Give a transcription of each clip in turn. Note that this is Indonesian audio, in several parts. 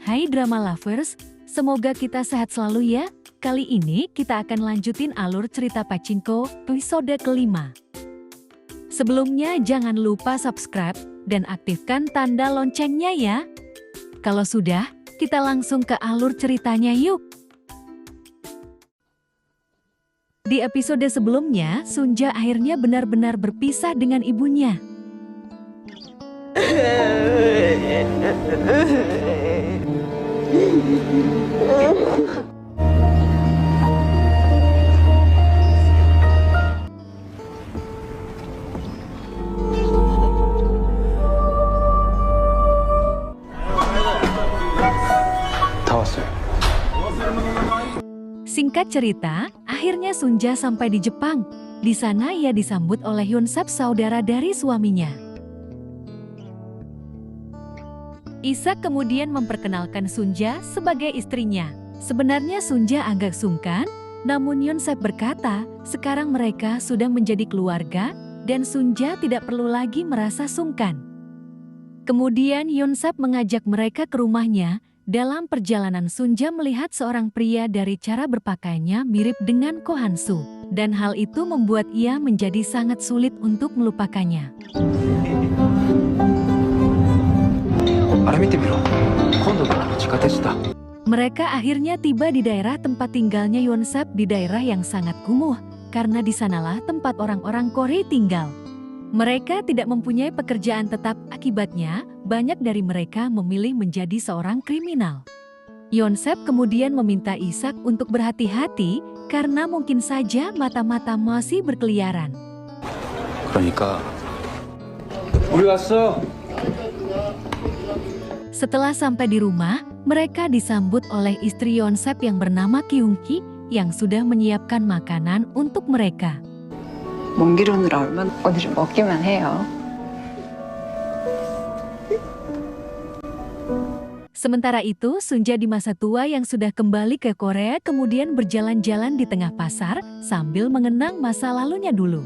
Hai drama lovers, semoga kita sehat selalu ya. Kali ini kita akan lanjutin alur cerita Pachinko episode kelima. Sebelumnya jangan lupa subscribe dan aktifkan tanda loncengnya ya. Kalau sudah, kita langsung ke alur ceritanya yuk. Di episode sebelumnya, Sunja akhirnya benar-benar berpisah dengan ibunya. Singkat cerita, akhirnya Sunja sampai di Jepang. Di sana ia disambut oleh Hyunsep, saudara dari suaminya. Isak kemudian memperkenalkan Sunja sebagai istrinya. Sebenarnya Sunja agak sungkan, namun Hyunsep berkata, sekarang mereka sudah menjadi keluarga dan Sunja tidak perlu lagi merasa sungkan. Kemudian Hyunsep mengajak mereka ke rumahnya. Dalam perjalanan Sunja melihat seorang pria dari cara berpakaiannya mirip dengan Ko Han-soo, dan hal itu membuat ia menjadi sangat sulit untuk melupakannya. Mereka akhirnya tiba di daerah tempat tinggalnya Hyunsep, di daerah yang sangat kumuh, karena di sanalah tempat orang-orang Korea tinggal. Mereka tidak mempunyai pekerjaan tetap, akibatnya banyak dari mereka memilih menjadi seorang kriminal. Hyunsep kemudian meminta Isak untuk berhati-hati karena mungkin saja mata-mata masih berkeliaran. Setelah sampai di rumah, mereka disambut oleh istri Hyunsep yang bernama Kyung-hee yang sudah menyiapkan makanan untuk mereka. 먼 오늘 좀 먹기만 해요. Sementara itu, Sunja di masa tua yang sudah kembali ke Korea kemudian berjalan-jalan di tengah pasar sambil mengenang masa lalunya dulu.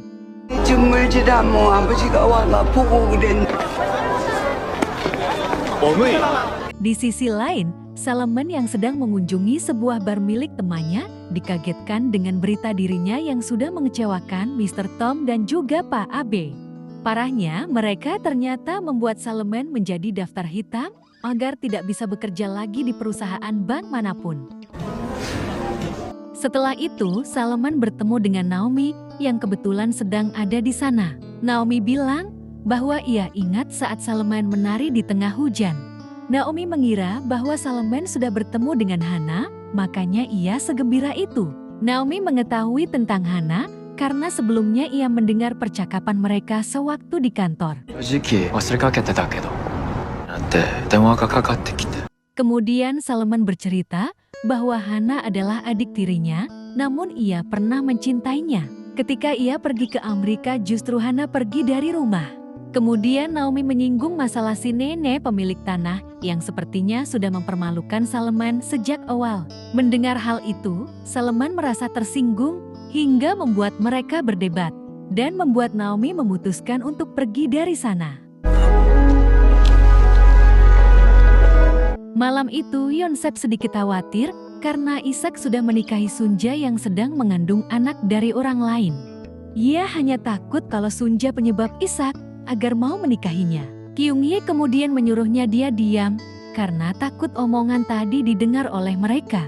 Di sisi lain, Salomon yang sedang mengunjungi sebuah bar milik temannya dikagetkan dengan berita dirinya yang sudah mengecewakan Mr. Tom dan juga Pak Abe. Parahnya, mereka ternyata membuat Salomon menjadi daftar hitam agar tidak bisa bekerja lagi di perusahaan bank manapun. Setelah itu, Salomon bertemu dengan Naomi yang kebetulan sedang ada di sana. Naomi bilang bahwa ia ingat saat Salomon menari di tengah hujan. Naomi mengira bahwa Salomon sudah bertemu dengan Hana, makanya ia segembira itu. Naomi mengetahui tentang Hana karena sebelumnya ia mendengar percakapan mereka sewaktu di kantor. Kemudian Salomon bercerita bahwa Hana adalah adik tirinya, namun ia pernah mencintainya. Ketika ia pergi ke Amerika, justru Hana pergi dari rumah. Kemudian Naomi menyinggung masalah si nenek pemilik tanah yang sepertinya sudah mempermalukan Salomon sejak awal. Mendengar hal itu, Salomon merasa tersinggung hingga membuat mereka berdebat dan membuat Naomi memutuskan untuk pergi dari sana. Malam itu Hyunsep sedikit khawatir karena Isak sudah menikahi Sunja yang sedang mengandung anak dari orang lain. Ia hanya takut kalau Sunja penyebab Isak agar mau menikahinya. Kyung-hee kemudian menyuruhnya dia diam karena takut omongan tadi didengar oleh mereka.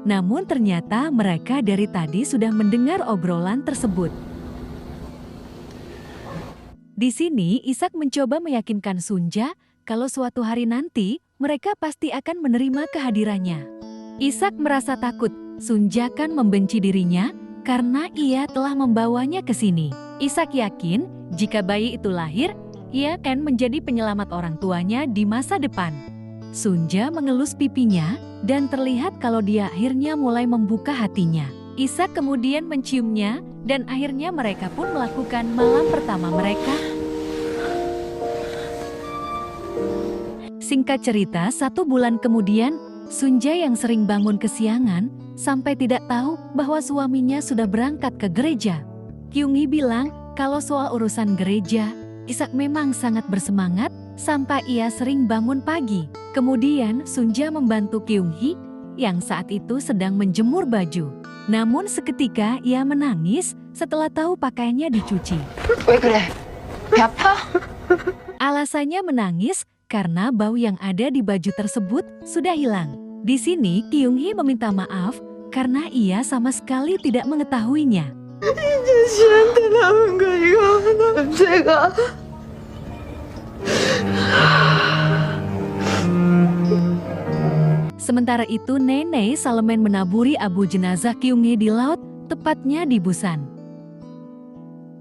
Namun ternyata mereka dari tadi sudah mendengar obrolan tersebut. Di sini Isak mencoba meyakinkan Sunja kalau suatu hari nanti mereka pasti akan menerima kehadirannya. Isak merasa takut Sunja kan membenci dirinya karena ia telah membawanya ke sini. Isak yakin jika bayi itu lahir, ia akan menjadi penyelamat orang tuanya di masa depan. Sunja mengelus pipinya dan terlihat kalau dia akhirnya mulai membuka hatinya. Isak kemudian menciumnya dan akhirnya mereka pun melakukan malam pertama mereka. Singkat cerita, 1 bulan kemudian, Sunja yang sering bangun kesiangan sampai tidak tahu bahwa suaminya sudah berangkat ke gereja. Kyung-hee bilang kalau soal urusan gereja, Isak memang sangat bersemangat sampai ia sering bangun pagi. Kemudian Sunja membantu Kyung-hee yang saat itu sedang menjemur baju. Namun seketika ia menangis setelah tahu pakaiannya dicuci. 왜 그래? 배 아파? Alasannya menangis karena bau yang ada di baju tersebut sudah hilang. Di sini Kyung-hee meminta maaf karena ia sama sekali tidak mengetahuinya. 씨한테 남은 거 이거 냄새가. Sementara itu Nenek Salman menaburi abu jenazah Kyung-hee di laut, tepatnya di Busan.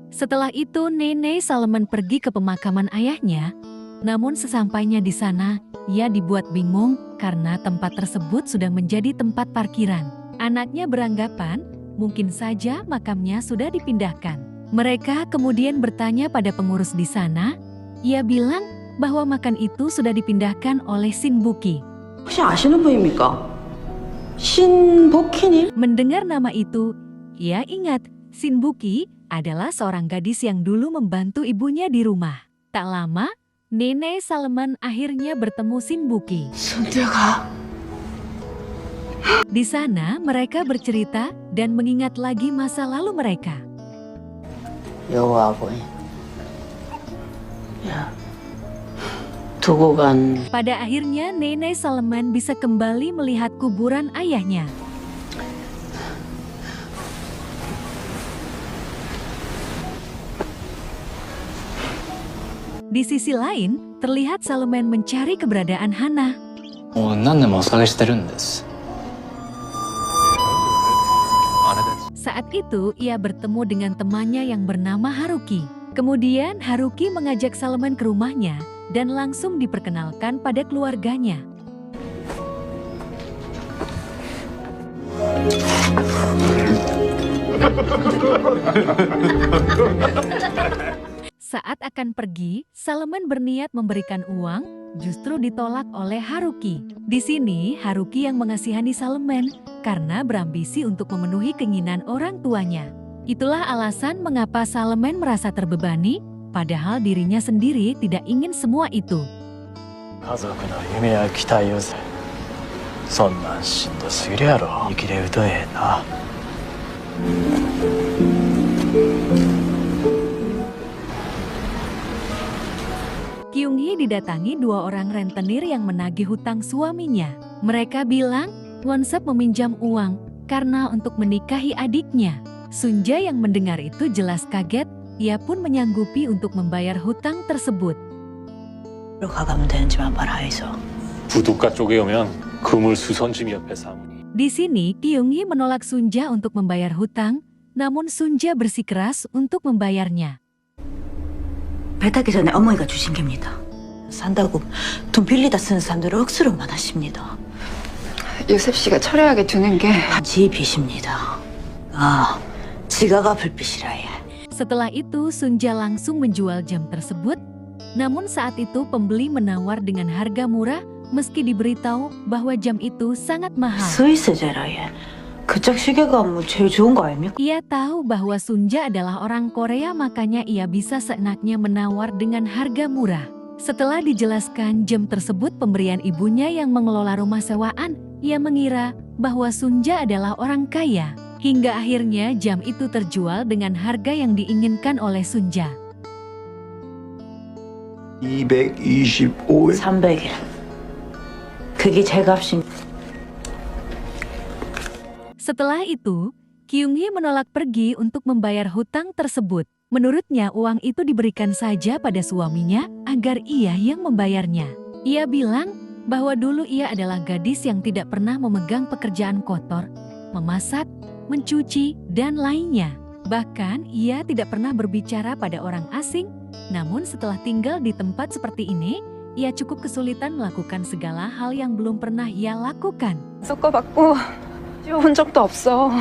Setelah itu Nenek Salman pergi ke pemakaman ayahnya, namun sesampainya di sana, ia dibuat bingung karena tempat tersebut sudah menjadi tempat parkiran. Anaknya beranggapan, mungkin saja makamnya sudah dipindahkan. Mereka kemudian bertanya pada pengurus di sana, ia bilang bahwa makam itu sudah dipindahkan oleh Shin Buki. 혹시 아시는 분입니까? 신복희님? Mendengar nama itu, ia ingat Shin Buki adalah seorang gadis yang dulu membantu ibunya di rumah. Tak lama, Nenek Salman akhirnya bertemu Shin Buki. 선재가 Di sana mereka bercerita dan mengingat lagi masa lalu mereka. 여보 아버님 야 두고 간 Pada akhirnya Nenek Salman bisa kembali melihat kuburan ayahnya. Di sisi lain, terlihat Salman mencari keberadaan Hana. もう何年もお探ししてるんです。あれです。 Saat itu, ia bertemu dengan temannya yang bernama Haruki. Kemudian Haruki mengajak Salman ke rumahnya dan langsung diperkenalkan pada keluarganya. Saat akan pergi, Salman berniat memberikan uang, justru ditolak oleh Haruki. Di sini, Haruki yang mengasihani Salman karena berambisi untuk memenuhi keinginan orang tuanya. Itulah alasan mengapa Salman merasa terbebani, padahal dirinya sendiri tidak ingin semua itu. 家族の夢や期待をせ。そんなんしんどすぎるやろ。生きれるとええな。 Kyung-hee didatangi dua orang rentenir yang menagih hutang suaminya. Mereka bilang, Won-sep meminjam uang karena untuk menikahi adiknya. Sunja yang mendengar itu jelas kaget, ia pun menyanggupi untuk membayar hutang tersebut. 가가면 되는지만 말하이소. 부둣가 쪽에 오면 그물 수선집 옆에 사무. Di sini, Kyung-hee menolak Sunja untuk membayar hutang, namun Sunja bersikeras untuk membayarnya. 배 타기 전에 어머니가 주신 겁니다. 산다고 돈 빌리다 쓰는 사람들을 억수로만 하십니다. 요셉 씨가 철회하게 두는 게 지 빚입니다. 아, 지가가 불빛이라 해. Setelah itu, Sunja langsung menjual jam tersebut. Namun saat itu pembeli menawar dengan harga murah meski diberitahu bahwa jam itu sangat mahal. 스위스제라 해. 그짝 시계가 뭐 제일 좋은 거 아닙니까? Ia tahu bahwa Sunja adalah orang Korea, makanya ia bisa seenaknya menawar dengan harga murah. Setelah dijelaskan jam tersebut pemberian ibunya yang mengelola rumah sewaan, ia mengira bahwa Sunja adalah orang kaya. Hingga akhirnya jam itu terjual dengan harga yang diinginkan oleh Sunja. 225엔 300일. 그게 제 값인. Setelah itu, Kyung-hee menolak pergi untuk membayar hutang tersebut. Menurutnya uang itu diberikan saja pada suaminya agar ia yang membayarnya. Ia bilang bahwa dulu ia adalah gadis yang tidak pernah memegang pekerjaan kotor, memasak, mencuci, dan lainnya. Bahkan ia tidak pernah berbicara pada orang asing, namun setelah tinggal di tempat seperti ini, ia cukup kesulitan melakukan segala hal yang belum pernah ia lakukan. 섞어봤고 본 적도 없어.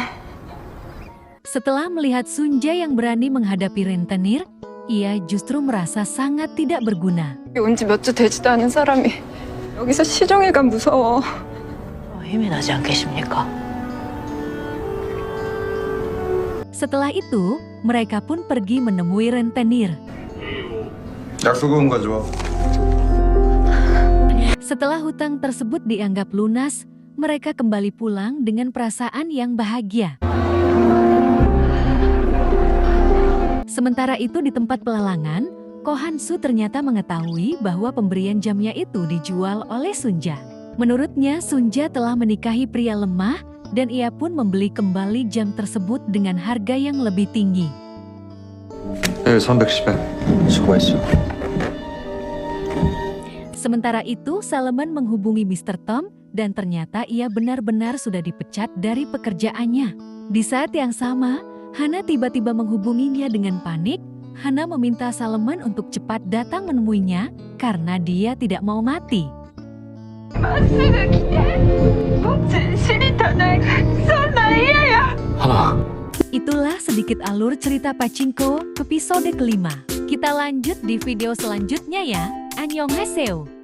Setelah melihat Sunja yang berani menghadapi rentenir, ia justru merasa sangat tidak berguna. 온 지 몇 주 되지도 않은 사람이 여기서 시종일관 무서워. 힘이 나지 않겠습니까? Setelah itu, mereka pun pergi menemui rentenir. 약속은 가져와. Setelah hutang tersebut dianggap lunas, mereka kembali pulang dengan perasaan yang bahagia. Sementara itu di tempat pelelangan, Ko Han-soo ternyata mengetahui bahwa pemberian jamnya itu dijual oleh Sunja. Menurutnya, Sunja telah menikahi pria lemah dan ia pun membeli kembali jam tersebut dengan harga yang lebih tinggi. 310엔. 수고했어. Sementara itu, Salomon menghubungi Mr. Tom dan ternyata ia benar-benar sudah dipecat dari pekerjaannya. Di saat yang sama, Hana tiba-tiba menghubunginya dengan panik. Hana meminta Salomon untuk cepat datang menemuinya karena dia tidak mau mati. 하나. Itulah sedikit alur cerita Pachinko episode kelima. Kita lanjut di video selanjutnya ya. Annyeonghaseyo.